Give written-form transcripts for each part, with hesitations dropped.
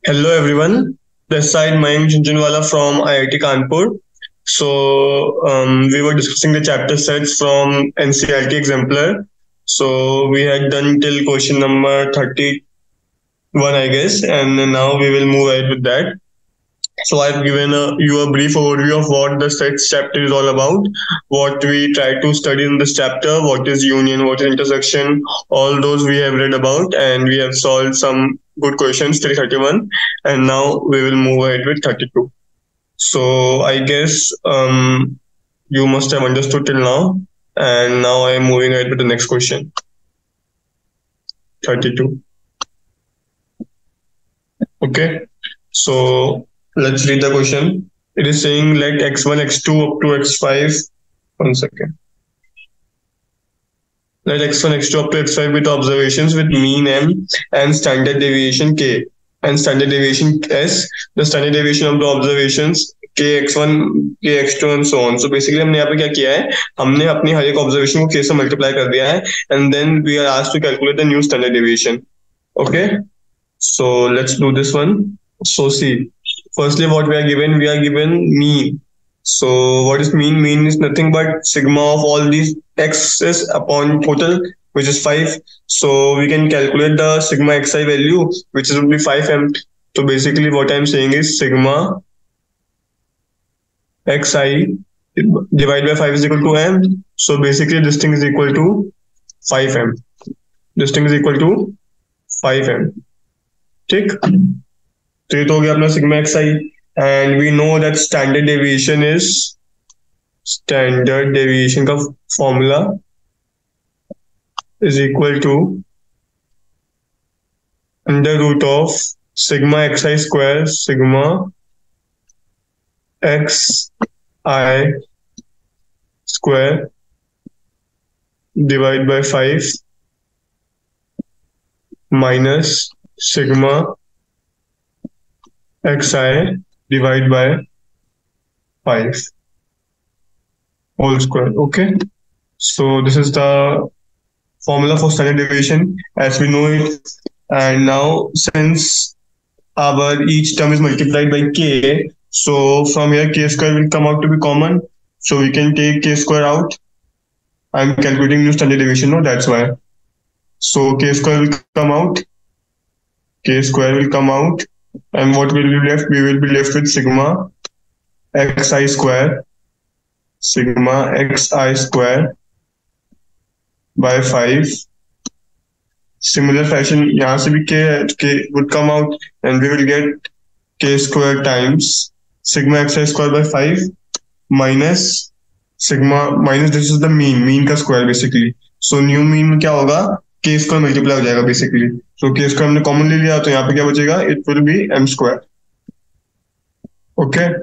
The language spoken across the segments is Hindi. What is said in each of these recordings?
Hello everyone, this side Mayank Jhunjhunwala from IIT Kanpur. We were discussing the chapter sets from NCERT Exemplar. So we had done till question number 31, I guess, and now we will move ahead with that. So I've given you a brief overview of what the sets chapter is all about, what we try to study in this chapter, what is union, what is intersection, all those we have read about, and we have solved some good questions till 31, and now we will move ahead with 32. So I guess you must have understood till now, and now I am moving ahead with the next question. 32. Okay, so let's read the question. It is saying let x1, x2 up to x5. 1 second. Let x1, x2 up to x5 with observations with mean m and standard deviation k and standard deviation s. The standard deviation of the observations kx1, kx2 and so on. So basically हमने यहाँ पे क्या किया है, हमने अपनी हर एक ऑब्जर्वेशन को k से मल्टीप्लाई कर दिया है and then we are asked to calculate the new standard deviation. Okay, so let's do this one. So see, firstly what we are given mean. So what is mean? Mean is nothing but sigma of all these x's upon total, which is 5. So we can calculate the sigma xi value, which would be 5m. So basically what I'm saying is sigma xi divided by 5 is equal to m. So basically this thing is equal to 5m. This thing is equal to 5m. ठीक, तो ये तो हो गया अपना sigma xi, and we know that standard deviation का formula is equal to under root of sigma xi square sigma xi square divided by 5 minus sigma xi divided by 5 whole square. Okay, so this is the formula for standard deviation as we know it. And now since our each term is multiplied by k, so from here k square will come out to be common, so we can take k square out. I'm calculating new standard deviation, no, that's why. So k square will come out, and what will be left? We will be left with sigma xi square by 5. Similar fashion, यहाँ से भी k would come out, and we will get k square times sigma xi square by 5 minus sigma minus this is the mean का square basically. So new mean में क्या होगा? K square multiply हो जाएगा basically. So k square हमने common ले लिया, तो यहाँ पे क्या बचेगा? It will be m square. Okay,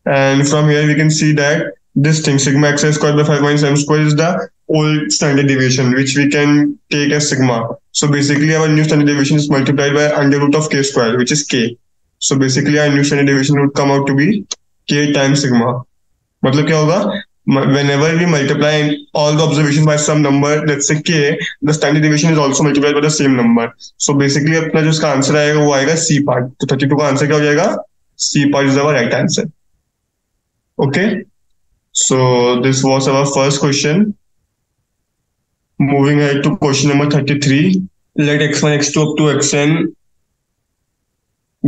and from here we can see that this thing sigma xi square by 5 minus m square is the old standard deviation, which we can take as sigma. So basically our new standard deviation is multiplied by under root of k square, which is k. So basically our new standard deviation would come out to be k times sigma. मतलब क्या होगा? Whenever we multiply all the observations by some number, let's say k, the standard deviation is also multiplied by the same number. So basically अपना जो इसका आंसर आएगा वो आएगा C part. तो 32 का आंसर क्या हो जाएगा? C part is our right answer. Okay, so this was our first question. Moving ahead to question number 33. Let x1, x2 up to xn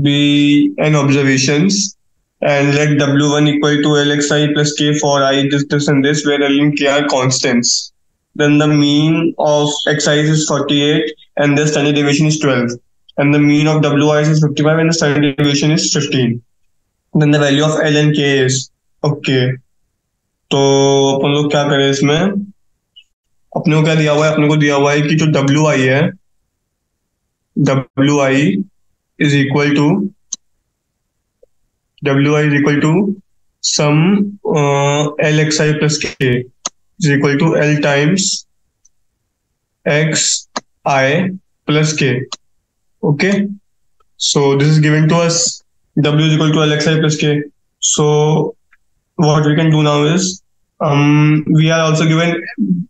be n observations, and let w1 equal to lxi plus k for I this and this, where l and k are constants. Then the mean of xi is 48 and the standard deviation is 12, and the mean of wi is 55 and the standard deviation is 15. Then the value of l and k is okay. तो अपन लोग क्या करें इसमें? अपने को क्या दिया हुआ है? अपने को दिया हुआ है कि जो wi है, wi is equal to some lxi plus k is equal to l times xi plus k. Okay, so this is given to us. W is equal to lxi plus k. So what we can do now is we are also given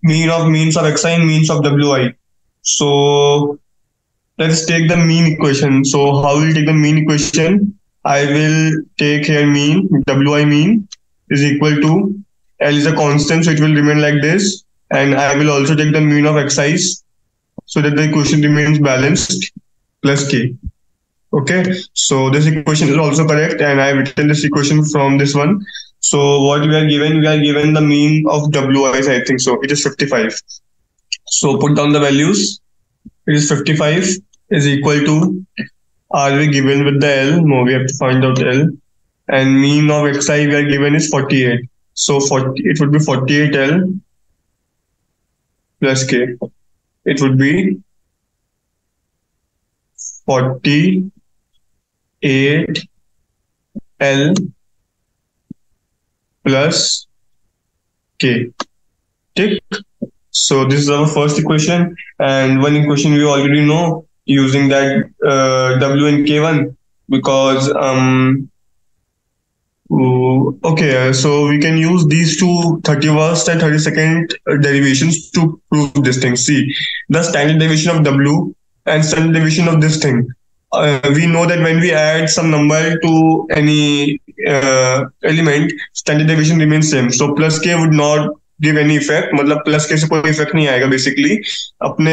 means of xi and means of wi. So let's take the mean equation. So how will take the mean equation? I will take here mean, wi mean is equal to L is a constant, so it will remain like this. And I will also take the mean of xi's so that the equation remains balanced plus k. Okay, so this equation is also correct, and I have written this equation from this one. So what we are given the mean of wi's, I think so. It is 55. So put down the values. It is 55 is equal to, are we given with the L? No, we have to find out L. And mean of xi we are given is 48. So 40, it would be 48L plus k. It would be 48L plus k. Tick. So this is our first equation, and one equation we already know using that w and k1 because okay, so we can use these two 31st and 32nd derivations to prove this thing. See, the standard deviation of w and standard deviation of this thing. We know that when we add some number to any element, standard deviation remains same. So plus k would not give any effect, मतलब प्लस के से कोई इफेक्ट नहीं आएगा बेसिकली. अपन ने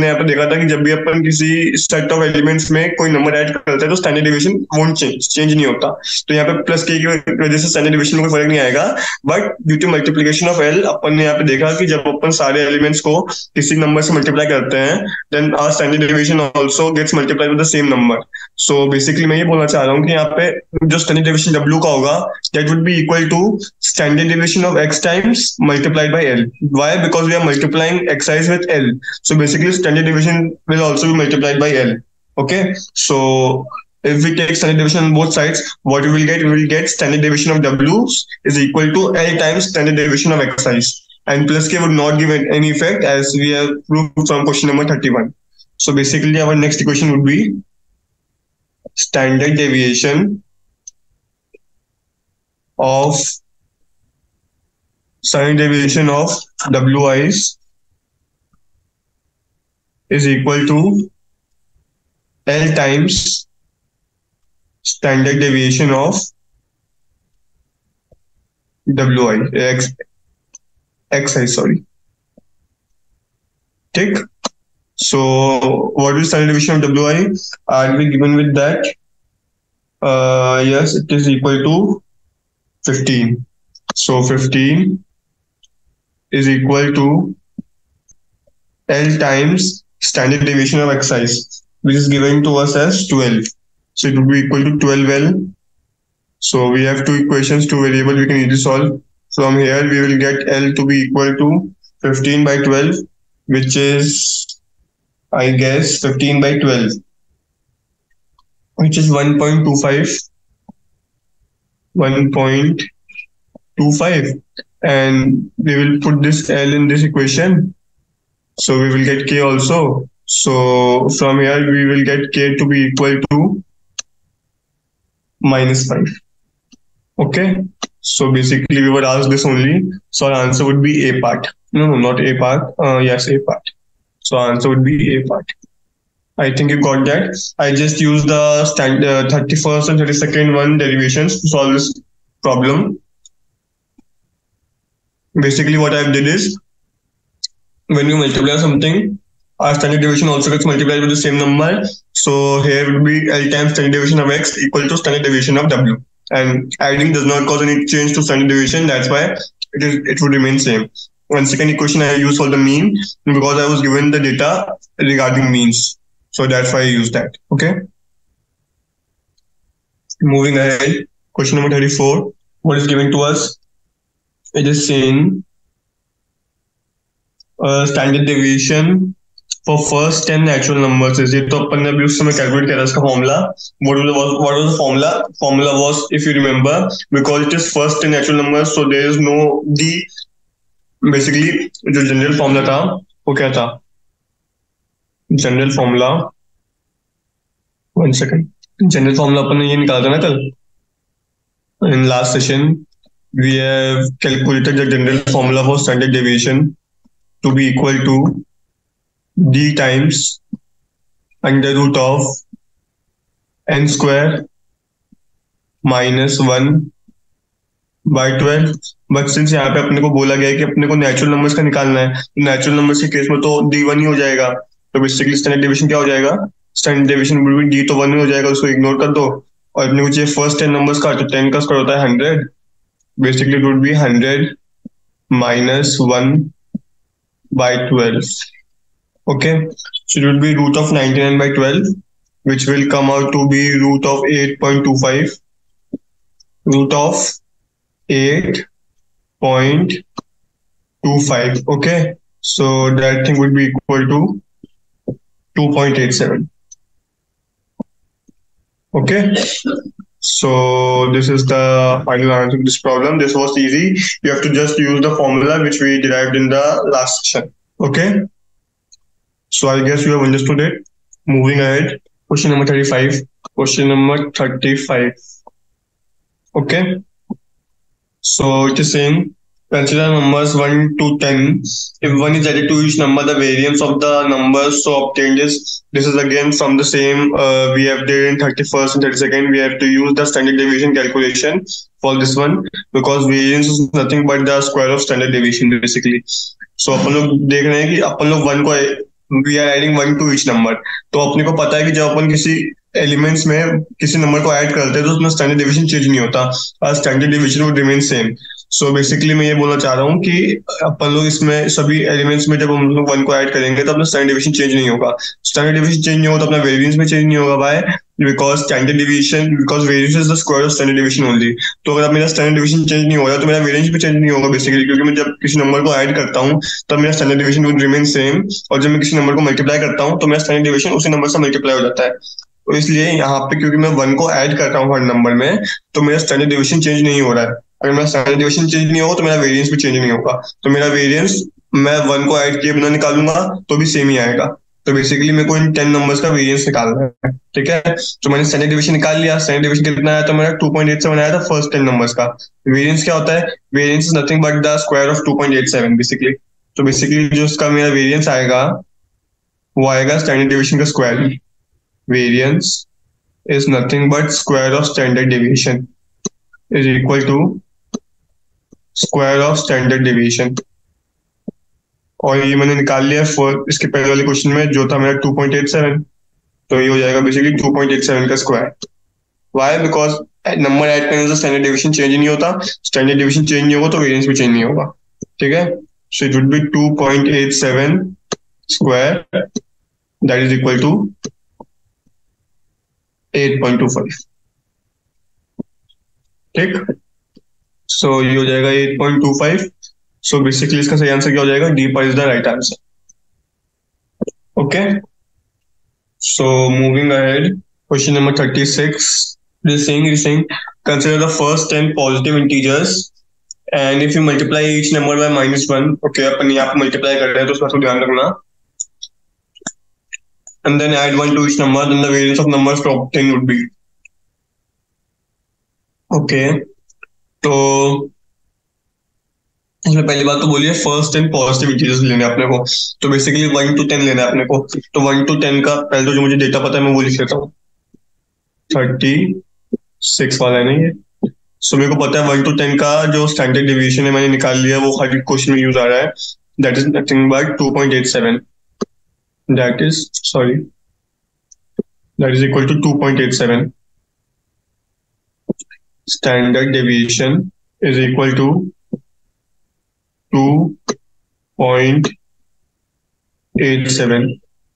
यहाँ पे देखा था कि जब भी अपन किसी सेट ऑफ एलिमेंट्स में कोई नंबर ऐड करते हैं तो स्टैंडर्ड डिवीजन वोंट चेंज नहीं होता. तो यहाँ पे प्लस के की वजह से स्टैंडर्ड डिवीजन में कोई फर्क नहीं आएगा. But due to multiplication of L अपन ने यहाँ पे देखा कि जब अपन सारे एलिमेंट्स को किसी नंबर से मल्टीप्लाई करते हैं then our standard division also gets multiplied with the same number. So basically मैं ये बोलना चाह रहा हूँ कि यहाँ पे जो स्टैंडर्ड डिवीजन w का होगा that would be equal to standard division of x times multiplied by L. Why? Because we are multiplying xi's with L. So basically standard deviation will also be multiplied by L. Okay. So if we take standard deviation on both sides, what we will get standard deviation of w is equal to L times standard deviation of xi's. And plus k would not give any effect as we have proved from question number 31. So basically our next equation would be standard deviation of standard deviation of wi's is equal to L times standard deviation of xi, sorry. Tick. So what is standard deviation of wi? Are we given with that? Yes, it is equal to 15. So 15 is equal to L times standard deviation of xi, which is given to us as 12. So it would be equal to 12L. So we have two equations, two variables we can easily solve. From here we will get L to be equal to 15 by 12, which is, I guess, 15 by 12, which is 1.25. 1.25, and we will put this L in this equation, so we will get k also. So from here we will get k to be equal to -5. Okay, so basically we were asked this only, so our answer would be A part. No, not A part. Yes, A part. So our answer would be A part. I think you got that. I just used the standard 31st and 32nd one derivations to solve this problem. Basically what I did is, when you multiply something, our standard deviation also gets multiplied with the same number. So here would be L times standard deviation of x equal to standard deviation of w. And adding does not cause any change to standard deviation. That's why it would remain same. One second equation I used for the mean because I was given the data regarding means. So that's why I used that. Okay. Moving ahead, question number 34. What is given to us? It is saying standard deviation for first 10 natural numbers is. ये तो अपन ने अभी उस समय कैलकुलेट किया था इसका formula. What was the formula? Formula was, if you remember, because it is first 10 natural numbers, so there is no d. Basically जो जनरल फॉर्मूला था वो क्या था? General formula, one second, general formula अपन ने ये निकाला था ना कल in last session. We have calculated the general formula for standard deviation to be equal to d times under root of n square minus 1/12। But since यहाँ पे अपने को बोला गया है कि अपने को नेचुरल नंबर्स का निकालना है, तो नेचुरल नंबर्स के केस में तो d1 ही हो जाएगा। तो बेसिकली स्टैंडर्ड डेविएशन क्या हो जाएगा? स्टैंडर्ड डेविएशन बिटवीन d तो 1 ही हो जाएगा, उसको इग्नोर कर दो। और अपने को चाहिए फर्स्ट 10 नंबर्स का, तो 10 का स्क्वायर होता है 100। Basically it would B 100 minus 1/12. Okay, so it will be root of 99/12, which will come out to be root of 8.25. Root of 8.25. Okay, so that thing would be equal to 2.87. Okay, so this is the final answer to this problem. This was easy. You have to just use the formula which we derived in the last session. Okay, so I guess you have understood it. Moving ahead, question number 35. Question number 35. Okay, so it is saying consider numbers 1 to 10. If 1 is added to each number, the variance of the numbers so obtained is. This is again from the same we have did in 31st and 32nd. We have to use the standard deviation calculation for this one, because variance is nothing but the square of standard deviation basically. So अपन लोग देख रहे हैं कि अपन लोग 1 को we are adding 1 to each number. तो अपने को पता है कि जब अपन किसी एलिमेंट्स में किसी नंबर को ऐड करते हैं तो उसमें स्टैंडर्ड डिवीजन चेंज नहीं होता, standard division would remain same. So basically मैं ये बोलना चाह रहा हूँ कि अपन लोग इसमें सभी एलिमेंट्स में जब हम लोग 1 को ऐड करेंगे तो अपना स्टैंडर्ड डिवीजन चेंज नहीं होगा। स्टैंडर्ड डिवीजन चेंज नहीं होगा तो अपना वेरिएंस में चेंज नहीं होगा। By because standard division, because variance is the square of standard division only. तो अगर मेरा स्टैंडर्ड डिवीजन चेंज नहीं हो रहा तो मेरा वेरिएंस भी चेंज नहीं होगा बेसिकली, क्योंकि मैं जब किसी नंबर को ऐड करता हूँ तब मेरा standard division would remain same, और जब मैं किसी नंबर को मल्टीप्लाई करता हूँ तो मेरा स्टैंडर्ड डिवीजन उसी नंबर से मल्टीप्लाई हो जाता है। तो इसलिए यहाँ पे क्योंकि मैं 1 को ऐड कर रहा हूँ हर नंबर में, तो मेरा स्टैंडर्ड डिवीजन चेंज नहीं हो रहा है। अगर मेरा स्टैंडर्ड डिवीजन चेंज नहीं होगा तो मेरा वेरिएंस भी चेंज नहीं होगा। तो मेरा वेरिएंस मैं 1 को ऐड किए बिना निकालूंगा तो भी सेम ही आएगा। तो बेसिकली मेरे को इन 10 नंबर्स का वेरिएंस निकालना है। ठीक है, तो मैंने स्टैंडर्ड डिवीजन निकाल लिया। स्टैंडर्ड डिवीजन कितना आया? तो मेरा 2.87 आया था फर्स्ट 10 नंबर्स का। वेरिएंस क्या होता है? Variance is nothing but the square of 2.87 basically. तो बेसिकली जो उसका मेरा वेरिएंस आएगा वो आएगा स्टैंडर्ड डिवीजन का square. Variance is nothing but square of standard deviation is equal to square of standard deviation। और ये मैंने निकाल लिया इसके पहले वाले क्वेश्चन में जो था मेरा 2.87, तो ये हो जाएगा बेसिकली 2.87 का square. Why? Because number add करने से स्टैंडर्ड डिवीजन चेंज नहीं होता, स्टैंडर्ड डिवीजन चेंज नहीं होगा तो वेरिएंस भी चेंज नहीं होगा। ठीक है, so it would be 2.87 square that is equal to 8.25। ठीक, सो ये हो जाएगा 8.25। सो बेसिकली इसका सही आंसर क्या हो जाएगा? डी पर is the right answer. Okay, so moving ahead, question number 36। This saying consider the first 10 positive integers and if you multiply each number by -1, okay, अपन यहाँ पे मल्टीप्लाई कर रहे हैं तो उसका ध्यान रखना, and then add 1 to each number, then the variance of numbers to obtain would be. Okay, तो इसमें पहली बात तो बोलिए फर्स्ट 10 पॉजिटिव इंटीजर्स लेने अपने को। तो बेसिकली 1 to 10 लेना है अपने को। तो 1 to 10 का पहले तो जो मुझे डेटा पता है मैं वो लिख लेता हूँ। 36 वाला है ना ये। सो मेरे को पता है 1 to 10 का जो स्टैंडर्ड डिवीजन है मैंने निकाल लिया, वो हर क्वेश्चन में यूज आ रहा है। That is nothing but 2.87। That is equal to 2.87. Standard deviation is equal to 2.87.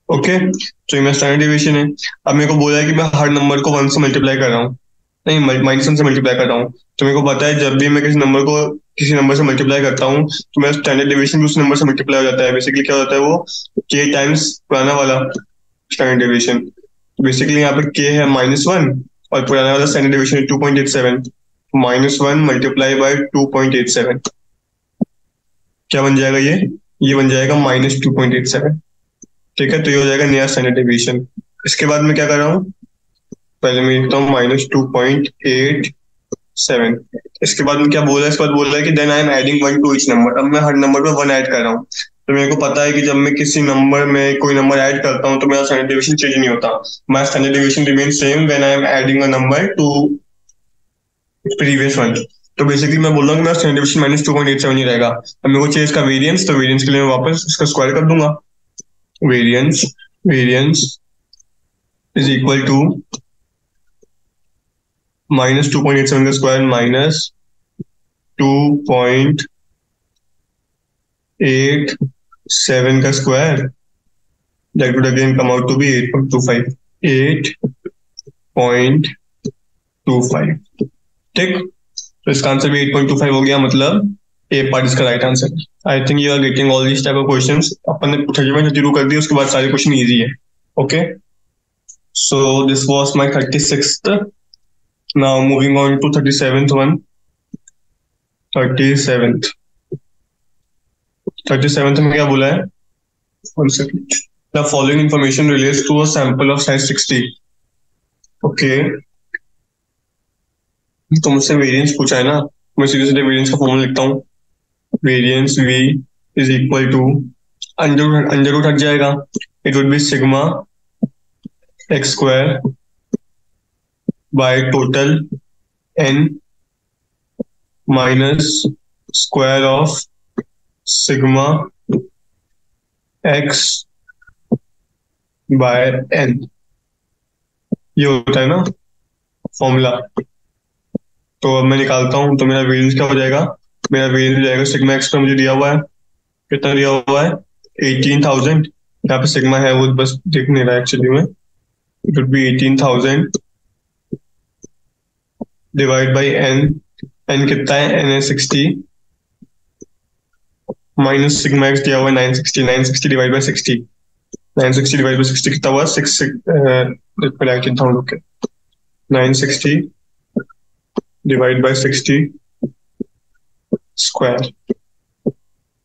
Okay, तो ये मेरा स्टैंडर्ड डिवीजन है। अब मेरे को बोला है कि मैं हर नंबर को 1 से मल्टीप्लाई कर रहा हूँ, नहीं -1 से मल्टीप्लाई कर रहा हूँ। तो मेरे को पता है जब भी मैं किसी नंबर से मल्टीप्लाई करता हूँ तो मेरा स्टैंडर्ड डिवीजन भी उस नंबर से मल्टीप्लाई हो जाता है। बेसिकली क्या होता है वो k टाइम्स पुराना वाला स्टैंडर्ड डिवीजन। बेसिकली यहाँ पे k है -1 और पुराना वाला स्टैंडर्ड डिवीजन 2.87। -1 मल्टीप्लाई बाय 2.87 क्या बन जाएगा? ये बन जाएगा -2.87। ठीक है, तो ये हो जाएगा नया स्टैंडर्ड डिवीजन। इसके बाद मैं क्या कर रहा हूँ, पहले मैं लिखता हूँ -2.87। इसके बाद में क्या बोला है? इसके बाद बोल रहा है कि then I am adding 1 to each number. अब मैं हर नंबर पे 1 ऐड कर रहा हूँ। तो मेरे को पता है कि जब मैं किसी नंबर में कोई नंबर ऐड करता हूँ तो मेरा स्टैंडर्ड डिविएशन चेंज नहीं होता. My standard deviation remain same when I am adding a number two previous one. तो बेसिकली मैं बोल रहा हूँ कि मेरा स्टैंडर्ड डिविएशन -2.87 ही रहेगा. अब मेरे को चाहिए इसका वेरिएंस, तो वेरिएंस के लिए मैं वापस इसका स्क्वायर कर दूंगा. वेरिएंस इज इक्वल टू -2.87 का स्क्वायर -2.87 का square. That would again come out to be 8.25. 8.25. ठीक, तो इसका आंसर भी 8.25 हो गया, मतलब ए पार्ट इसका right answer. I think you are getting all this type of questions. अपन ने 30 कर दिए, उसके बाद सारे क्वेश्चन इजी है. Okay, so this was my 36th. Now moving on to 37th one. 37th में क्या बोला है? One second. The following information relates to a sample of size 60. Okay. तो मुझसे वेरिएंस पूछा है ना, मैं सीधे सीधे वेरिएंस का फॉर्मूला लिखता हूँ. Variance v is equal to under root हट जाएगा. It would be sigma x square by total n minus square of sigma x by n. ये होता है ना फॉर्मूला. तो अब मैं निकालता हूं, तो मेरा वेरिएंस क्या हो जाएगा? मेरा वेरिएंस हो जाएगा सिग्मा एक्स का मुझे दिया हुआ है, कितना दिया हुआ है? 18,000. यहाँ पे सिग्मा है वो बस दिख नहीं रहा है एक्चुअली में. It would B 18,000 divide by n. n कितना है? n है 60 माइनस सिग्मा एक्स दिया हुआ है 960. 960 डिवाइड बाई 60. 960 डिवाइड बाई 60 कितना हुआ? 960 divided by 60 square.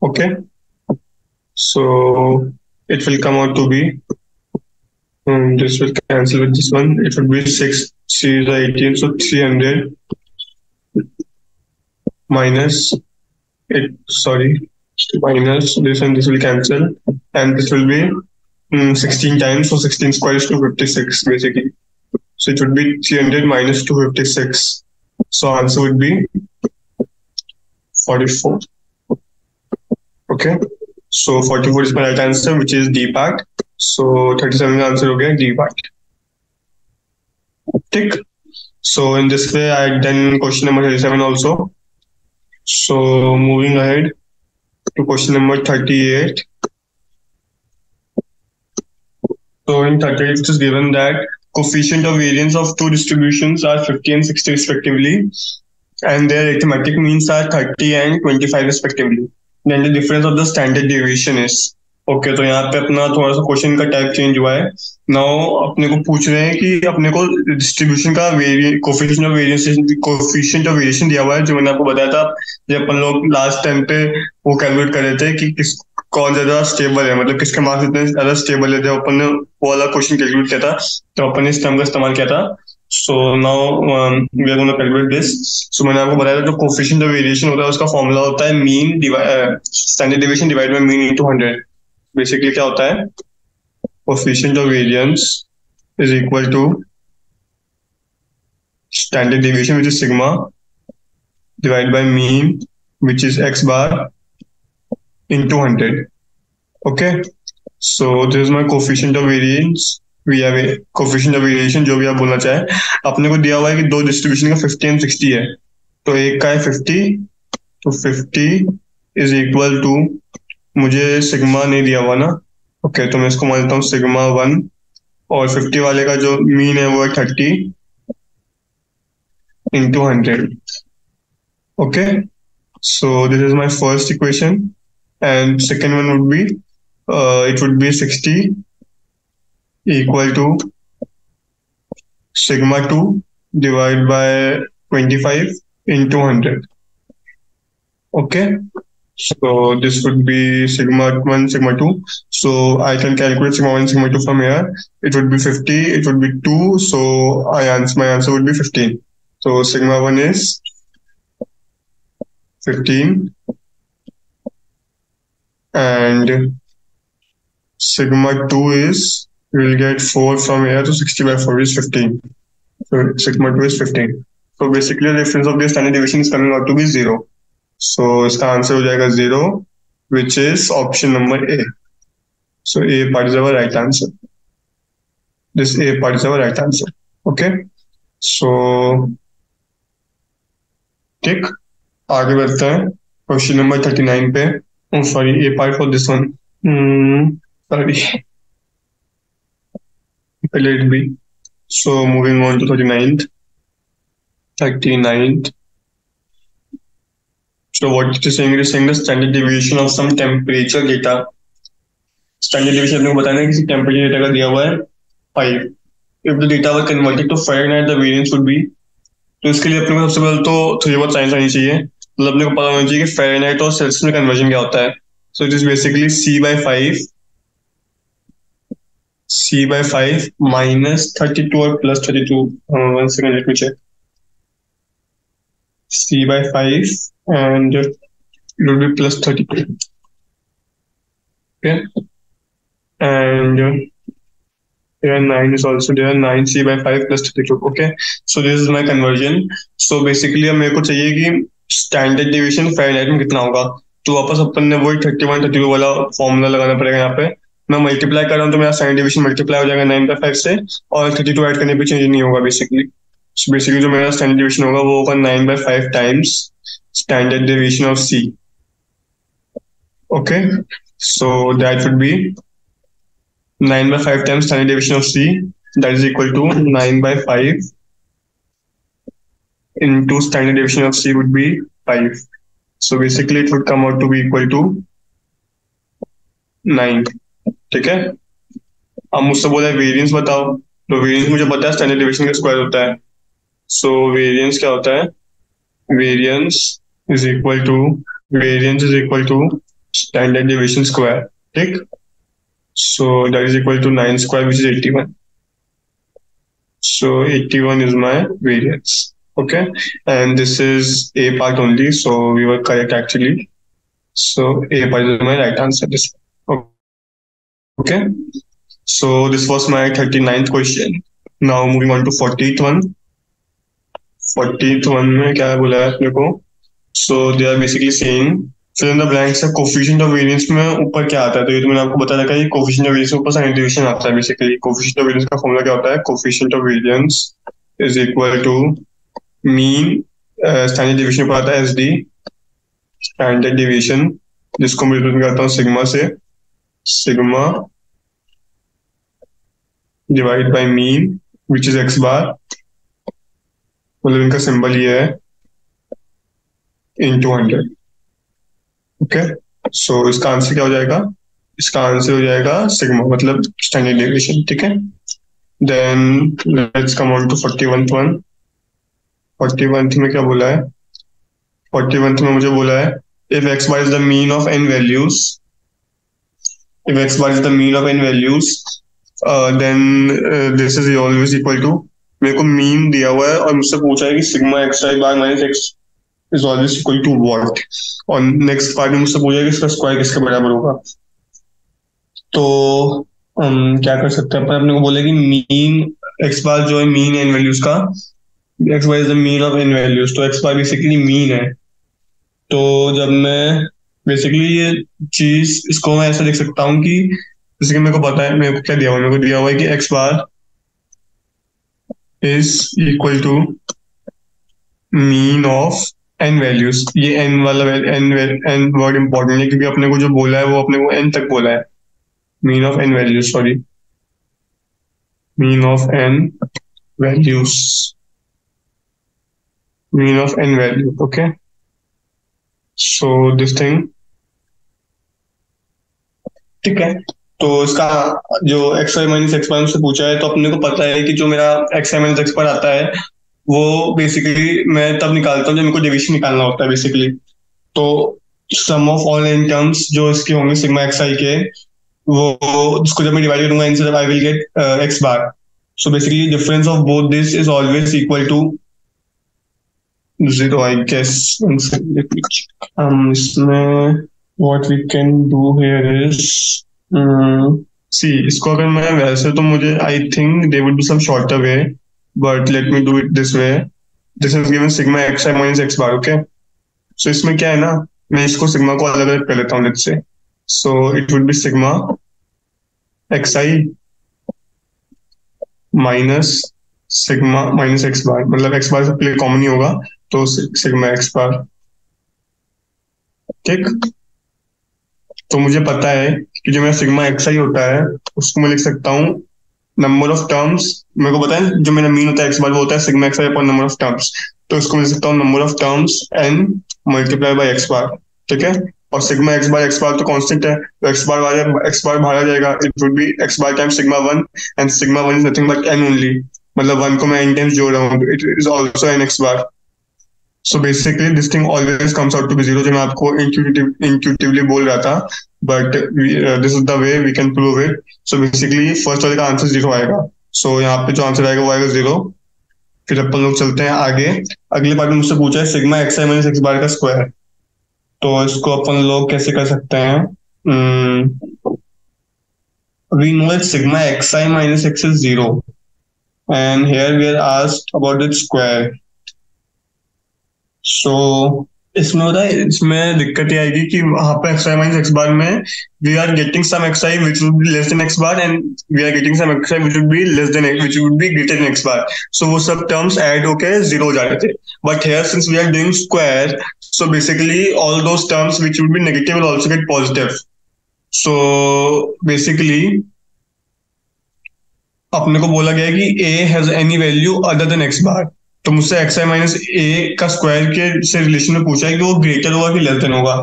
Okay, so it will come out to be this will cancel with this one. It would be 6 3 is 18, so 300 minus minus this, and this will cancel, and this will be 16 times, so 16 square is 256 basically. So it would be 300 minus 256. So answer would be 44. Okay, so 44 is my right answer, which is D part. So 37 का answer हो गया D part. ठीक. So in this way I had done question number 37 also. So moving ahead to question number 38. So in 38 it is given that coefficient of variance of two distributions are 50 and 60 respectively, and their arithmetic means are 30 and 25 respectively. Then the difference of the standard deviation is. Okay, तो यहाँ पे अपना थोड़ा सा क्वेश्चन का टाइप चेंज हुआ है. नाउ अपने को पूछ रहे हैं कि अपने को डिस्ट्रीब्यूशन का कोफिशिएंट ऑफ वेरिएशन दिया हुआ है, जो मैंने आपको बताया था जब अपन लोग लास्ट टाइम पे वो कैलकुलेट कर रहे थे कि किस कौन ज्यादा स्टेबल है, मतलब किसके मार्क्स इतने ज्यादा स्टेबल है. जब अपन ने वो वाला क्वेश्चन कैलकुलेट किया था तो अपन ने इस टर्म का इस्तेमाल किया था. So now we are gonna calculate this. So मैंने आपको बताया था जो कोफिशिएंट ऑफ वेरिएशन होता है उसका फॉर्मूला होता है mean standard deviation divide by mean into 100. Basically क्या होता है? Coefficient of variance is equal to standard deviation which is sigma divide by mean which is x bar into 100. Okay, so this is my coefficient of variance. We have a coefficient of variation, जो भी आप बोलना चाहे. अपने को दिया हुआ है कि दो डिस्ट्रीब्यूशन का 50 and 60 है, तो एक का है 50, तो 50 इज इक्वल टू, मुझे सिग्मा नहीं दिया हुआ ना. ओके, तो मैं इसको मान लेता हूँ सिग्मा 1, और 50 वाले का जो मीन है वो है 30 into 100. Okay, so this is my first equation. And second one would be it would be 60 equal to sigma 2 divided by 25 into 100. Okay, so this would be sigma 1 sigma 2. So I can calculate sigma 1 sigma 2 from here. It would be 50, it would be 2, so my answer would be 15. So sigma 1 is 15 and sigma 2 is, we'll get 4 from here, so 60 by 4 is 15. So sigma 2 is 15. So basically the difference of the standard deviation is coming out to be 0. So इसका आंसर हो जाएगा 0, which is option number A. So A part is our right answer. This A part is our right answer. Okay. So ठीक, आगे बढ़ते हैं क्वेश्चन नंबर 39 पे. Oh sorry, A part for this one. Sorry. Let it be. So moving on to 39th. So what it is saying? It is saying the standard deviation of some temperature data. Standard deviation अपने को बताना है किसी temperature data का दिया हुआ है 5. If the data were converted to Fahrenheit, the variance would be. तो इसके लिए अपने को सबसे पहले तो थोड़ी बहुत साइंस आनी चाहिए. मतलब अपने को पता होना चाहिए कि Fahrenheit और सेल्सियस में कन्वर्जन क्या होता है. So it is basically C by 5 minus 32 or plus 32. 1 second, let me check. C by 5 and it will be plus 32. Okay. And here 9 is also there. 9C by 5 plus 32. Okay. So this is my conversion. So basically अब मेरे को चाहिए कि standard deviation Fahrenheit में कितना होगा. तो वापस अपन ने वही 31 32 वाला फॉर्मूला लगाना पड़ेगा. यहाँ पे मैं मल्टीप्लाई कर रहा हूँ तो मेरा standard deviation मल्टीप्लाई हो जाएगा 9 by 5 से, और 32 ऐड करने पे चेंज नहीं होगा बेसिकली. So basically जो मेरा standard deviation होगा वो होगा 9 by 5 times standard deviation of C. Okay. So that would be 9 by 5 times standard deviation of C, that is equal to 9 by 5 into standard deviation of C would be 5. So basically it would come out to be equal to 9. ठीक है. अब मुझसे बोला है वेरिएंस बताओ, तो वेरिएंस मुझे पता है स्टैंडर्ड डिविएशन का स्क्वायर होता है. सो वेरिएंस क्या होता है? Variance is equal to standard deviation square. ठीक. So that is equal to 9 square, which is 81. So 81 is my variance. Okay. And this is A part only. So we were correct actually. So A part is my right answer. This. Okay. So this was my 39th question. Now moving on to 40th one. 40th one में क्या बोला है अपने को? So they are basically saying फिर इन द ब्लैंक्स है कोफिशिएंट ऑफ वेरिएंस में ऊपर क्या आता है. तो ये तो मैंने आपको बता रखा है, कोफिशिएंट ऑफ वेरिएंस ऊपर स्टैंडर्ड डिविएशन आता है. बेसिकली कोफिशिएंट ऑफ वेरिएंस का फॉर्मूला क्या होता है? Coefficient of variance is equal to mean, standard deviation पर आता है एसडी, स्टैंडर्ड डिविएशन जिसको मैं रिप्रेजेंट करता हूँ सिग्मा से, sigma divide by mean which is x bar, मतलब इनका सिंबल ये है, इनटू 100. ओके. सो इसका आंसर क्या हो जाएगा? इसका आंसर हो जाएगा सिग्मा, मतलब स्टैंडर्ड डिविएशन. ठीक है. Then let's come on to 41th one. 41th में क्या बोला है? 41th में मुझे बोला है if x bar is the mean of n values, if x bar is the mean of n values then this is always equal to, मेरे को मीन दिया हुआ है और मुझसे पूछा है कि sigma x I bar minus x is always equal to what. और नेक्स्ट पार्ट में मुझसे पूछा कि इसका स्क्वायर किसके बराबर होगा. तो क्या कर सकते हैं अपन? अपने को बोले कि मीन एक्स बार जो है मीन एन वैल्यूज का, x bar is the mean of n values. तो एक्स बार बेसिकली मीन है. तो जब मैं बेसिकली ये चीज इसको मैं ऐसा लिख सकता हूँ कि जैसे कि मेरे को पता है, मेरे को क्या दिया हुआ है? मेरे को दिया हुआ है कि x bar is equal to mean of n values. ये n वाला n वर्ड इंपॉर्टेंट है क्योंकि अपने को जो बोला है वो अपने को n तक बोला है. Mean of n values, sorry, mean of n values, mean of n value. Okay. So this thing. ठीक है. तो इसका जो एक्स आई माइनस एक्स बार से पूछा है, तो अपने को पता है कि जो मेरा एक्स आई माइनस एक्स पर आता है वो बेसिकली मैं तब निकालता हूँ जब मेरे को डिविजन निकालना होता है बेसिकली. तो सम ऑफ ऑल n टर्म्स जो इसके होंगे सिग्मा एक्स आई के, वो जिसको जब मैं डिवाइड करूंगा इनसे, I will get x bar. So basically difference of both this is always equal to 0 I guess. इसमें what we can do here is, see, इसको अगर मैं वैसे तो मुझे I think there would be some shorter way, but let me do it this way. This is given sigma xi minus x bar, okay? So इसमें क्या है ना, मैं इसको सिग्मा को अलग अलग कर लेता हूँ let's say. So it would be sigma xi minus sigma minus x bar, मतलब एक्स बार से पहले कॉमन ही होगा तो सिग्मा एक्स बार, ठीक। तो मुझे पता है कि जो मेरा सिग्मा एक्स आई होता है उसको मैं लिख सकता हूँ नंबर ऑफ टर्म्स, मेरे को पता है जो मेरा मीन होता है एक्स बार वो होता है sigma x i upon number of terms, तो इसको मैं लिख सकता हूँ number of terms n multiply by x bar, ठीक है। और सिग्मा एक्स बार तो कांस्टेंट है, तो एक्स बार बाहर आ जाएगा, it would be x bar times sigma one, and sigma one is nothing but n only, मतलब वन को मैं एन टाइम्स जोड़ रहा हूँ, it is also n x bar. So basically this thing always comes out to be zero, जो मैं आपको इंट्यूटिवली बोल रहा था, but this is the way we can prove it. So basically first वाले का आंसर जीरो आएगा, सो यहाँ पे जो आंसर आएगा वो आएगा जीरो। फिर अपन लोग चलते हैं आगे, अगले पार्ट में मुझसे पूछा है sigma x i minus x बार का स्क्वायर, तो इसको अपन लोग कैसे कर सकते हैं। We know that sigma x i minus x is zero, and here we are asked about its square. So इसमें होता है, इसमें दिक्कत ये आएगी कि वहां पे x i minus x bar में we are getting some x i which would be less than x bar, and we are getting some x i which would be less than which would be greater than x bar, so वो सब टर्म्स ऐड होके जीरो हो जा रहे थे। But here since we are doing square, so basically all those terms which would be negative will also get positive. So basically अपने को बोला गया है कि A has any value other than x bar, तो मुझसे एक्स आई माइनस ए का स्क्वायर के से रिलेशन में पूछा है कि वो ग्रेटर होगा कि लेस देन होगा,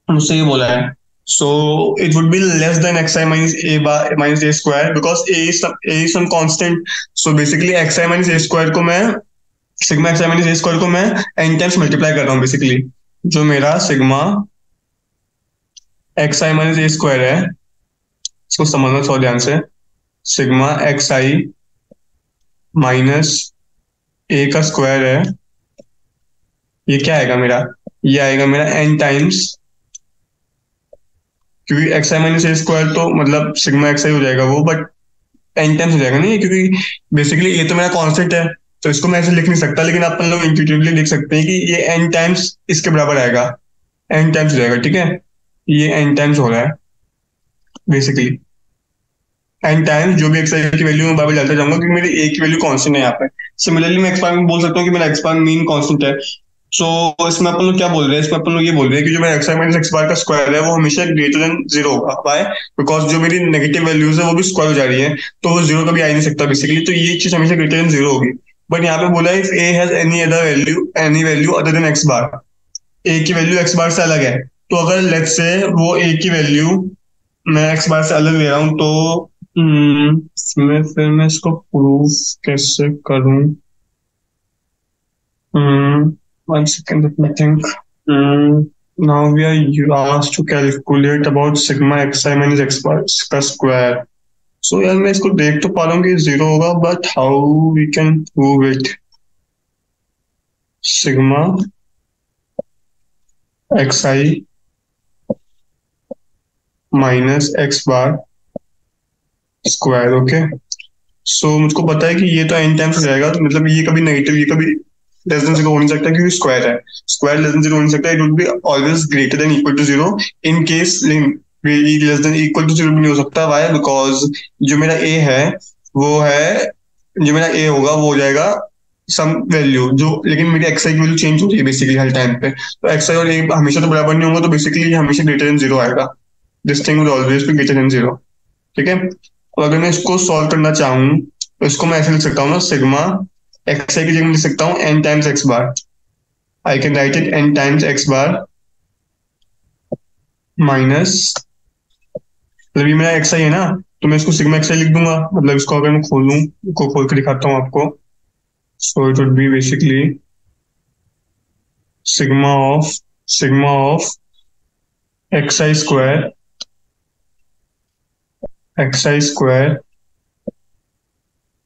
मुझसे ये बोला है। So it would be less than x i minus a bar minus a square, because a is some constant. So basically x i minus a square को मैं sigma x i minus a square को मैं एन टाइम्स मल्टीप्लाई कर रहा हूँ बेसिकली, जो मेरा sigma x i minus a square है, इसको समझना थोड़ा ध्यान से। सिग्मा एक्स आई माइनस ए का स्क्वायर है, ये क्या आएगा मेरा, ये आएगा मेरा एन टाइम्स, क्योंकि x i minus a square तो मतलब सिग्मा एक्स आई हो जाएगा वो, बट एन टाइम्स हो जाएगा नहीं, क्योंकि बेसिकली ये तो मेरा कांस्टेंट है, तो इसको मैं ऐसे लिख नहीं सकता, लेकिन अपन लोग इंट्यूटिवली लिख सकते हैं कि ये एन टाइम्स इसके बराबर आएगा, एन टाइम्स हो जाएगा, ठीक है। ये एन टाइम्स हो रहा है बेसिकली, एन टाइम्स जो भी एक्स आई की वैल्यू मैं बराबर डालता जाऊंगा, क्योंकि मेरी ए की वैल्यू कांस्टेंट है यहाँ पे। सिमिलरली मैं एक्स बार में बोल सकता हूँ कि मेरा एक्स बार मीन कांस्टेंट है। सो इसमें अपन लोग क्या बोल रहे हैं, इसमें अपन लोग ये बोल रहे हैं कि जो मेरा एक्स आई माइनस एक्स बार का स्क्वायर है वो हमेशा ग्रेटर देन जीरो होगा, वाई, बिकॉज जो मेरी नेगेटिव वैल्यूज है वो भी स्क्वायर हो जा रही है, तो वो जीरो कभी आ ही नहीं सकता बेसिकली, तो ये चीज हमेशा ग्रेटर देन जीरो होगी। बट यहाँ पे बोला है if A has any value other than x bar, A की वैल्यू एक्स बार से अलग है, तो अगर लेट्स से वो ए की वैल्यू मैं एक्स बार से अलग ले रहा हूँ, तो इसमें फिर मैं इसको प्रूफ कैसे करूं। 1 second, let me think. Now we are asked to calculate about sigma xi minus x bar का square. So यार मैं इसको देख तो पा रहा हूँ कि जीरो होगा, but how we can prove it? Sigma xi minus x bar square, okay? So मुझको पता है कि ये तो n टाइम्स हो जाएगा, तो मतलब ये कभी नेगेटिव, ये कभी लेस देन जीरो हो नहीं सकता, क्योंकि स्क्वायर है, स्क्वायर लेस देन जीरो हो नहीं सकता, it would be always greater than equal to zero, in case less than equal to zero भी नहीं हो सकता, वाई, बिकॉज जो मेरा ए है वो है, जो मेरा ए होगा वो हो जाएगा सम वैल्यू जो, लेकिन मेरी एक्स आई की वैल्यू चेंज होती है बेसिकली हर टाइम पे, तो एक्स आई और ए हमेशा तो बराबर नहीं होगा, तो बेसिकली हमेशा ग्रेटर देन जीरो आएगा, this thing will always be greater than zero, ठीक है। तो अगर मैं इसको सॉल्व करना चाहूँ तो इसको मैं ऐसे लिख सकता हूँ ना, सिग्मा एक्स आई की जगह लिख सकता हूँ n times x bar, I can write it n times x bar minus, मतलब ये मेरा एक्स आई है ना, तो मैं इसको सिग्मा एक्स आई लिख दूंगा, मतलब इसको अगर मैं खोलूं, को खोल के दिखाता हूँ आपको, so it would be basically sigma of x i square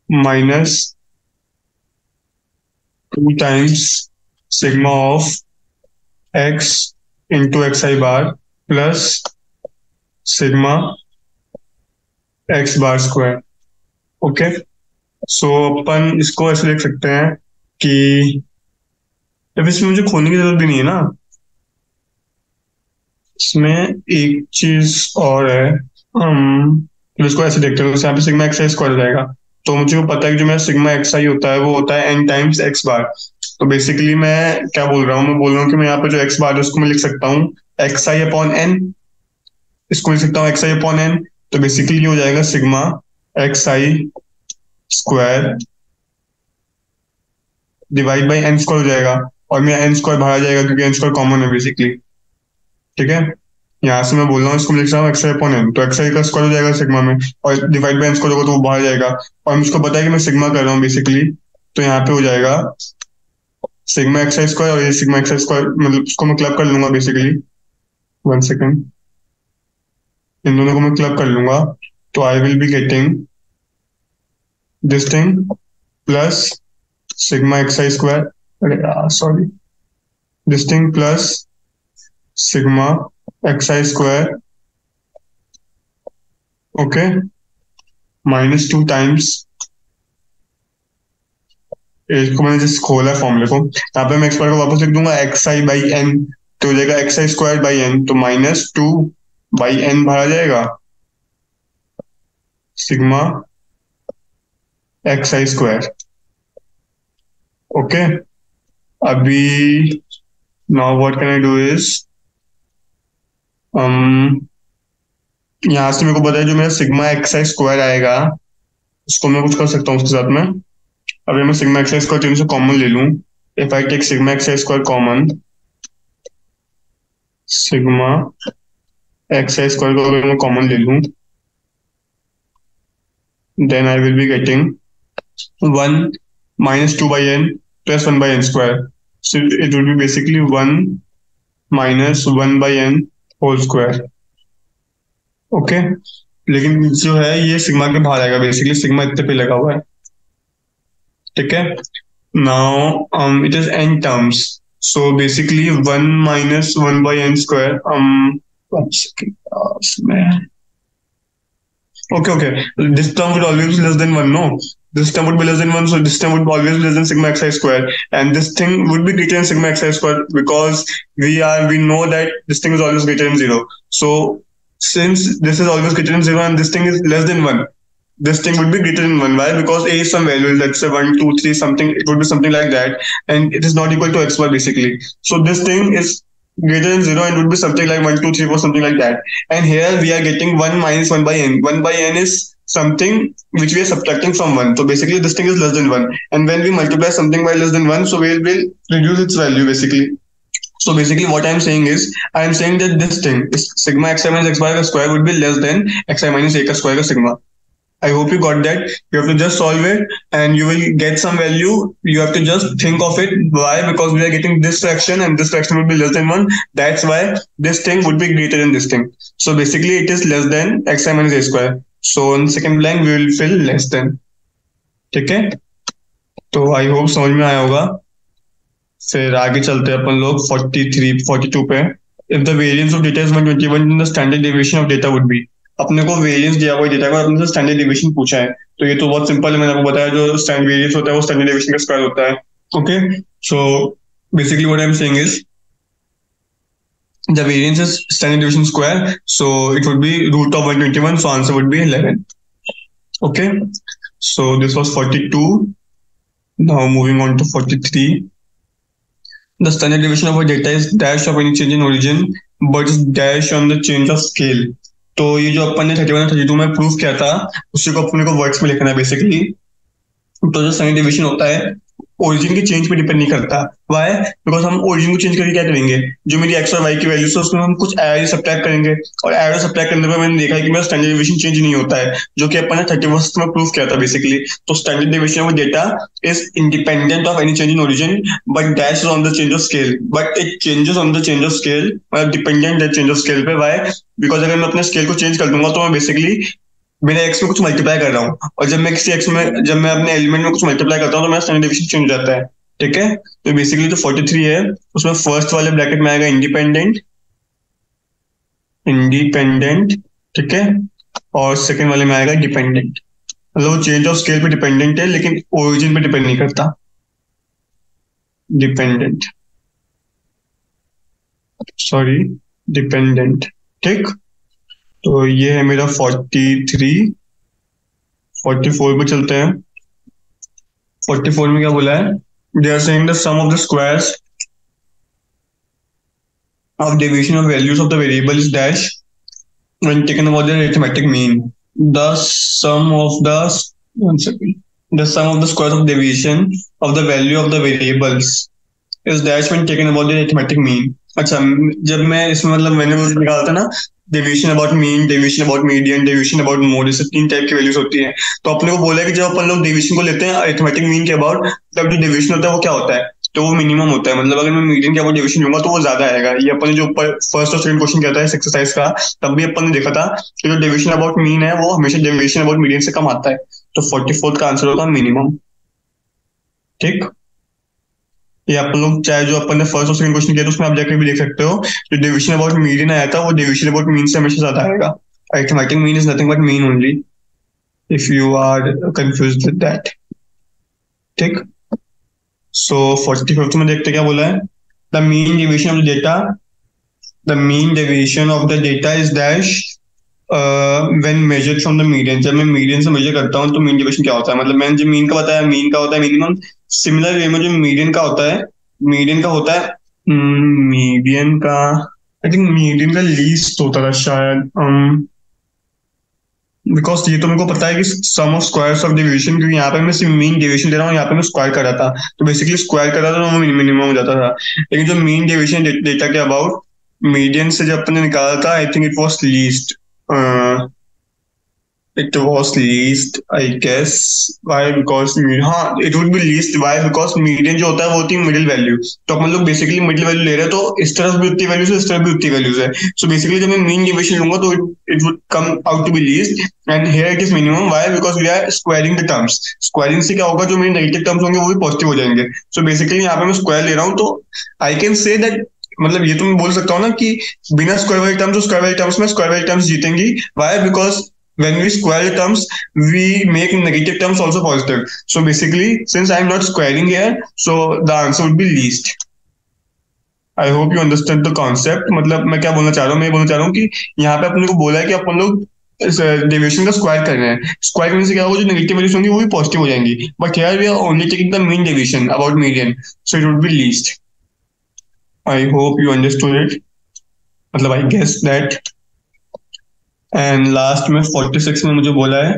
minus 2 times sigma of x into xi bar plus sigma x bar square. Okay, so अपन इसको ऐसे लिख सकते हैं कि अब इसमें मुझे खोलने की जरूरत भी नहीं है ना। इसमें एक चीज और है, हम तो इसको ऐसे देखते हैं, तो यहाँ पे सिग्मा एक्स आई स्क्वायर हो जाएगा। तो मुझे को पता है कि जो मेरा सिग्मा एक्स आई होता है वो होता है एन टाइम्स एक्स बार। तो बेसिकली मैं क्या बोल रहा हूँ, मैं बोल रहा हूँ कि मैं यहाँ पे जो एक्स बार है उसको मैं लिख सकता हूँ एक्स आई अपॉन एन। इसको लिख सकता हूँ एक्स आई अपॉन एन। तो बेसिकली हो जाएगा sigma x i square divide by n square हो जाएगा। और मेरा एन स्क्वायर बाहर आ जाएगा क्योंकि एन स्क्वायर कॉमन है बेसिकली। ठीक है, यहाँ से मैं बोल रहा हूँ इसको मैं लिख रहा हूँ एक्स आई अपॉन एन, तो एक्स आई का स्क्वायर हो जाएगा सिग्मा में, और डिवाइड बाई एन स्क्वायर होगा तो वो बाहर जाएगा। और मुझको पता है कि मैं सिग्मा कर रहा हूँ बेसिकली, तो यहाँ पे हो जाएगा सिग्मा एक्स आई स्क्वायर, और ये सिग्मा एक्स आई स्क्वायर मतलब इसको मैं क्लब कर लूंगा बेसिकली। वन सेकेंड, इन दोनों को मैं क्लब कर लूंगा, तो I will be getting this thing plus sigma x i square, अरे यार sorry, this thing plus sigma x i square, okay, minus two times, इसको मैंने जस्ट खोला है फॉर्मूले को, यहाँ पे मैं एक्स को वापस लिख दूंगा एक्स आई बाई एन, तो हो जाएगा x i square by n, तो माइनस टू बाई एन बाहर आ जाएगा sigma x i square. Okay, अभी now what can I do is, यहाँ से मेरे को पता है जो मेरा सिग्मा एक्स आई स्क्वायर आएगा उसको मैं कुछ कर सकता हूँ उसके साथ में। अभी मैं सिग्मा एक्स आई स्क्वायर तीनों से कॉमन ले लूँ, if I take sigma x i square common, sigma x i square को अगर मैं कॉमन ले लूँ, then I will be getting 1 minus 2 by n plus 1 by n square. So it will be basically 1 minus 1 by n whole square. Okay, लेकिन जो है ये सिग्मा के बाहर आएगा, बेसिकली सिग्मा इतने पे लगा हुआ है। ठीक है, now it is n terms, so basically 1 minus 1 by n square, one second, okay, this term would always be less than 1, no? This term would be less than 1, so this term would always be less than sigma xi square. And this thing would be greater than sigma xi square because we know that this thing is always greater than 0. So since this is always greater than 0 and this thing is less than 1, this thing would be greater than 1. Why? Because a is some value, let's say 1, 2, 3, something, it would be something like that. And it is not equal to xy basically. So this thing is greater than 0 and would be something like 1, 2, 3, 4, something like that. And here we are getting 1 minus 1 by n. 1 by n is something which we are subtracting from 1. So basically this thing is less than 1. And when we multiply something by less than 1, so we will reduce its value basically. So basically what I am saying is, I am saying that this thing is sigma xi minus x bar ka square would be less than xi minus a ka square ka sigma. I hope you got that. You have to just solve it and you will get some value. You have to just think of it. Why? Because we are getting this fraction and this fraction will be less than 1. That's why this thing would be greater than this thing. So basically it is less than xi minus a square. So in second blank we will fill less than. ठीक है, तो आई होप समझ में आया होगा। फिर आगे चलते हैं अपन लोग 43 42 पे। If the variance of data is 121, then the standard deviation of data would be, अपने को वेरिएंस दिया हुआ डेटा का, अपने से स्टैंडर्ड डेविएशन पूछा है, तो ये तो बहुत सिंपल है, मैंने आपको बताया जो स्टैंडर्ड वेरिएंस होता है वो स्टैंडर्ड डेविएशन का स्क्वायर होता है। Okay, so basically what I am saying is the variance is standard deviation square, so it would be root of 121, so answer would be 11। Okay, so this was 42, now moving on to 43। The standard deviation of a data is dash of any change in origin but is dash on the change of scale। तो ये जो अपन ने 31 और 32 में प्रूव किया था उसी को अपने को वर्ड्स में लिखना है बेसिकली। तो जो स्टैंडर्ड डेविएशन होता है ओरिजिन के चेंज पे डिपेंड नहीं करता। वाई? बिकॉज हम ओरिजिन को चेंज करके क्या करेंगे, जो मेरी एक्स और वाई की वैल्यूज है उसमें हम कुछ ऐड सब्ट्रैक्ट करेंगे, और ऐड और सब्ट्रैक्ट करने पर मैंने देखा है कि मेरा स्टैंडर्ड डेविएशन चेंज नहीं होता है, जो कि अपन ने 31 में प्रूव किया था बेसिकली। तो standard deviation of data is independent of any change in origin but dash is on the change of scale, but it changes on the change of scale, मतलब डिपेंडेंट है चेंज ऑफ स्केल पे। वाई? बिकॉज अगर मैं अपने स्केल को चेंज कर दूंगा तो मैं बेसिकली मेरे एक्स में कुछ मल्टीप्लाई कर रहा हूँ, और जब मैं किसी एक्स में, जब मैं अपने एलिमेंट में कुछ मल्टीप्लाई करता हूँ तो मेरा स्टैंडर्ड डेविएशन चेंज हो जाता है। ठीक है, तो बेसिकली जो 43 है उसमें फर्स्ट वाले ब्रैकेट में आएगा इंडिपेंडेंट, इंडिपेंडेंट, ठीक है, और सेकंड वाले में आएगा डिपेंडेंट। मतलब चेंज ऑफ स्केल पे डिपेंडेंट है लेकिन ओरिजिन पे डिपेंड नहीं करता, डिपेंडेंट, सॉरी, डिपेंडेंट, ठीक। तो ये है मेरा 43। 44 पे चलते हैं। 44 में क्या बोला है, they are saying the sum of the squares of deviation of values of the variable is dash when taken about the arithmetic mean. The sum of the one second. The sum of the squares of deviation of the value of the variables is dash when taken about the arithmetic mean. अच्छा, जब मैं इसमें मतलब मैंने वो निकाला था ना, deviation about mean, deviation about median, deviation about mode, इससे 3 टाइप की वैल्यूज होती है। तो अपने को बोला है कि जब अपन लोग डेविएशन को लेते हैं अरिथमेटिक मीन के अबाउट, तब जो डेविएशन होता है वो क्या होता है, तो वो मिनिमम होता है। मतलब अगर मैं मीडियन के अबाउट डेविएशन लूंगा तो वो ज्यादा आएगा। ये अपन ने जो ऊपर फर्स्ट और सेकंड क्वेश्चन किया था इस एक्सरसाइज का, तब भी अपन ने देखा था कि जो डेविएशन अबाउट मीन है वो हमेशा डेविएशन अबाउट मीडियन से कम आता है। तो 44 का आंसर होगा मिनिमम, ठीक। ये आप लोग चाहे जो अपन ने फर्स्ट और सेकंड क्वेश्चन किया था उसमें आप जाकर भी देख सकते हो, जो डिवीजन अबाउट मीडियन आया था वो डिवीजन अबाउट मीन से हमेशा ज्यादा आएगा। Arithmetic mean is nothing but mean only, if you are confused with that, ठीक। सो 45th में देखते क्या बोला है, the mean deviation of the data, the mean deviation of the data is dash when measured from the median. जब मैं मीडियन से मेजर करता हूँ तो मीन डेविएशन क्या होता है, मतलब मैंने जो मीन का बताया, मीन का होता है मिनिमम। सिमिलर वे में जो मीडियन का होता है, मीडियन का होता है, मीडियन का आई थिंक मीडियन का लीस्ट होता था शायद, बिकॉज ये तो मेरे को पता है कि सम ऑफ स्क्वायर्स ऑफ डेविएशन, क्योंकि यहाँ पे मैं सिर्फ मीन डेविएशन दे रहा हूँ, यहाँ पे मैं स्क्वायर कर रहा था, तो बेसिकली स्क्वायर कर रहा था तो वो मिनिमम हो जाता था। लेकिन जो मीन डेविएशन डेटा के अबाउट मीडियन से जब अपने निकाला था, I think it was least, it was least I guess, why because हाँ it would be least, why because median जो होता है वो होती है मिडिल वैल्यू। तो अपन लोग बेसिकली मिडिल वैल्यू ले रहे हैं, तो इस तरफ भी उतनी वैल्यूज है, इस तरफ भी उतनी वैल्यूज है। सो बेसिकली जब मैं मीन डेविएशन लूंगा तो it would come out to be least and here it is minimum, why because we are squaring the terms। Squaring से क्या होगा, जो मेरे नेगेटिव टर्म्स होंगे वो भी पॉजिटिव हो जाएंगे। सो बेसिकली यहाँ पे मैं स्क्वायर ले रहा हूँ, तो आई कैन से दैट, मतलब ये तो मैं बोल सकता हूँ ना कि बिना स्क्वायर वाले टर्म्स, स्क्वायर वाले टर्म्स में स्क्वायर वाले टर्म्स जीतेंगी। Why because when we square the terms, we make negative terms also positive. So basically, since I am not squaring here, so the answer would be least. I hope you understand the concept. मतलब मैं क्या बोलना चाह रहा हूँ, मैं बोलना चाह रहा हूँ कि यहाँ पे अपने को बोला है कि अपन लोग डेविएशन का स्क्वायर कर रहे हैं। स्क्वायर करने से क्या होगा, जो नेगेटिव वैल्यूज होंगी वो भी पॉजिटिव हो जाएंगी। But here we are only taking the mean deviation about median, so it would be least. I hope you understood it, मतलब I guess that. And last में 46 में मुझे बोला है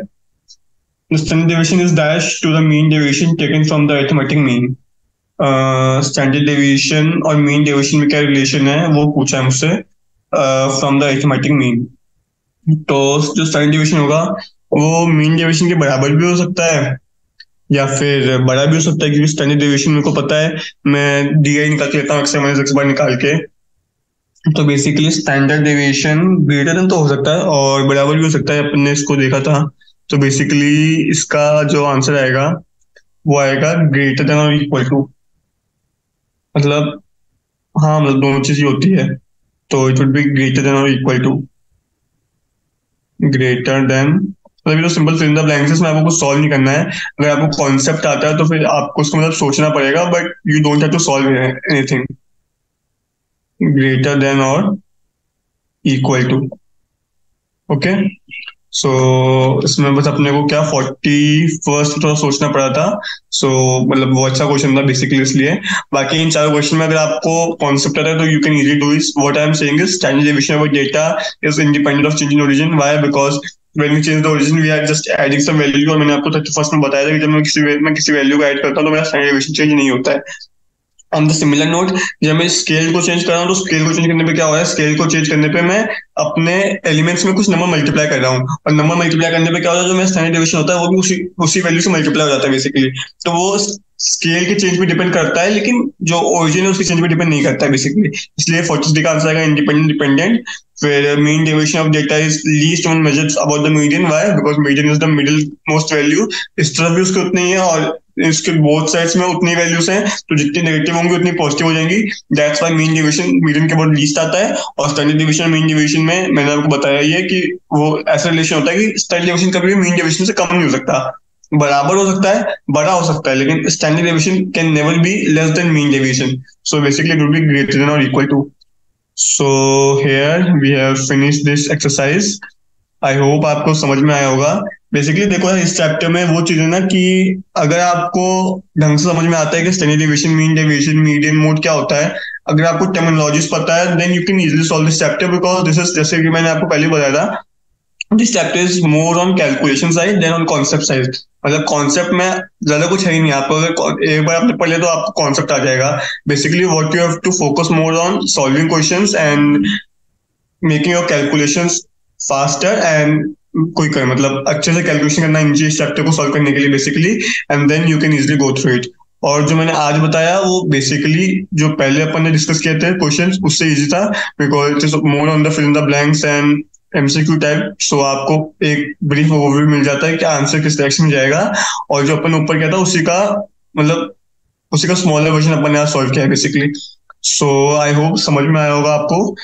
standard deviation is dash to the mean deviation taken from the arithmetic mean. Standard deviation और मीन डेविएशन में क्या रिलेशन है वो पूछा है मुझसे फ्रॉम द अरिथमेटिक मीन। तो जो स्टैंडर्ड डेविएशन होगा वो मीन डेविएशन के बराबर भी हो सकता है या फिर बड़ा भी हो सकता है, क्योंकि स्टैंडर्ड डेविएशन मेरे को पता है, मैं DI निकाल के लेता हूँ अक्सर, मैंने 6 बार निकाल के। तो basically standard deviation greater than तो हो सकता है और बराबर भी हो सकता है, अपन ने इसको देखा था। तो बेसिकली इसका जो आंसर आएगा वो आएगा ग्रेटर देन और इक्वल टू, मतलब हाँ, मतलब दोनों चीज ही होती है, तो it would be greater than और इक्वल टू, ग्रेटर देन, मतलब ये तो simple fill in the blanks है, इसमें आपको कुछ सॉल्व नहीं करना है। अगर आपको कॉन्सेप्ट आता है तो फिर आपको उसको मतलब सोचना पड़ेगा, but you don't have to solve anything. Greater than और इक्वल टू, ओके। सो इसमें बस अपने को क्या 41st थोड़ा सोचना पड़ा था। सो मतलब वो अच्छा क्वेश्चन था बेसिकली, इसलिए। बाकी इन 4 क्वेश्चन में अगर आपको कॉन्सेप्ट आता है तो you can easily do is what I am saying is standard deviation of data is independent of change in origin. Why because when we change the origin we are just adding some value, और मैंने आपको 31st में बताया था कि जब मैं किसी वैल्यू को ऐड करता हूँ तो मेरा स्टैंडर्ड डेविएशन चेंज नहीं होता है। ऑन द सिमिलर नोट, जब मैं स्केल को चेंज कर रहा हूँ तो स्केल को चेंज करने पे क्या हो रहा है, स्केल को चेंज करने पे मैं अपने एलिमेंट्स में कुछ नंबर मल्टीप्लाई कर रहा हूँ, और नंबर मल्टीप्लाई करने पे क्या होता है, जो मेरा स्टैंडर्ड डेविएशन होता है वो भी उसी वैल्यू से मल्टीप्लाई हो जाता है बेसिकली। तो वो स्केल के चेंज पे डिपेंड करता है, लेकिन जो ओरिजिन है उसके चेंज पे डिपेंड नहीं करता है बेसिकली। इसलिए 43 का आंसर आएगा इंडिपेंडेंट डिपेंडेंट। फिर mean deviation of data is least one measures about the median. Why because median is the middle most value, इस तरफ भी उसके उतनी ही है और इसके बोथ साइड्स में उतनी वैल्यूज हैं, तो जितनी नेगेटिव होंगी उतनी पॉजिटिव हो जाएंगी। That's why mean deviation median के बाद लीस्ट आता है, और स्टैंडर्ड डेविएशन मीन डेविएशन में मैंने आपको बताया ही है कि वो ऐसा रिलेशन होता है कि स्टैंडर्ड डेविएशन कभी भी मीन डेविएशन से कम नहीं हो सकता, बराबर हो सकता है, बड़ा हो सकता है, लेकिन standard deviation can never be less than mean deviation. So basically it would be greater than और equal to. So here we have finished this exercise. I hope आपको समझ में आया होगा। बेसिकली देखो यार, इस चैप्टर में वो चीज है ना कि अगर आपको ढंग से समझ में आता है कि standard deviation, mean deviation, median mode क्या होता है, अगर आपको टर्मिनोलॉजीज पता है, then you can easily solve this chapter, because this is, जैसे कि मैंने आपको पहले बताया था, this chapter is more on calculation side than on concept side. मतलब कॉन्सेप्ट में ज्यादा कुछ है ही नहीं, आपको अगर एक बार आपने पढ़ लिया तो आपको कॉन्सेप्ट आ जाएगा। Basically what you have to focus more on solving questions and making your calculations faster and quicker, मतलब अच्छे से कैलकुलेशन करना चाहिए इस चैप्टर को सॉल्व करने के लिए basically, and then you can easily go through it. और जो मैंने आज बताया वो बेसिकली जो पहले अपन ने डिस्कस किए थे क्वेश्चंस, उससे इजी था, because it is more on the fill in the blanks and MCQ type. So आपको एक ब्रीफ ओवरव्यू मिल जाता है कि आंसर किस डायरेक्शन में जाएगा, और जो अपन ऊपर किया था उसी का मतलब उसी का स्मॉलर वर्जन अपन ने आज सॉल्व किया है बेसिकली। सो आई होप समझ में आया होगा आपको।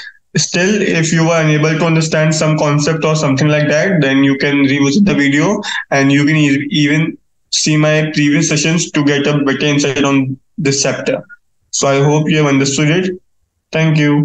Still, if you are unable to understand some concept or something like that, then you can revisit the video, and you can even see my previous sessions to get a better insight on this chapter. So I hope you have understood it. Thank you.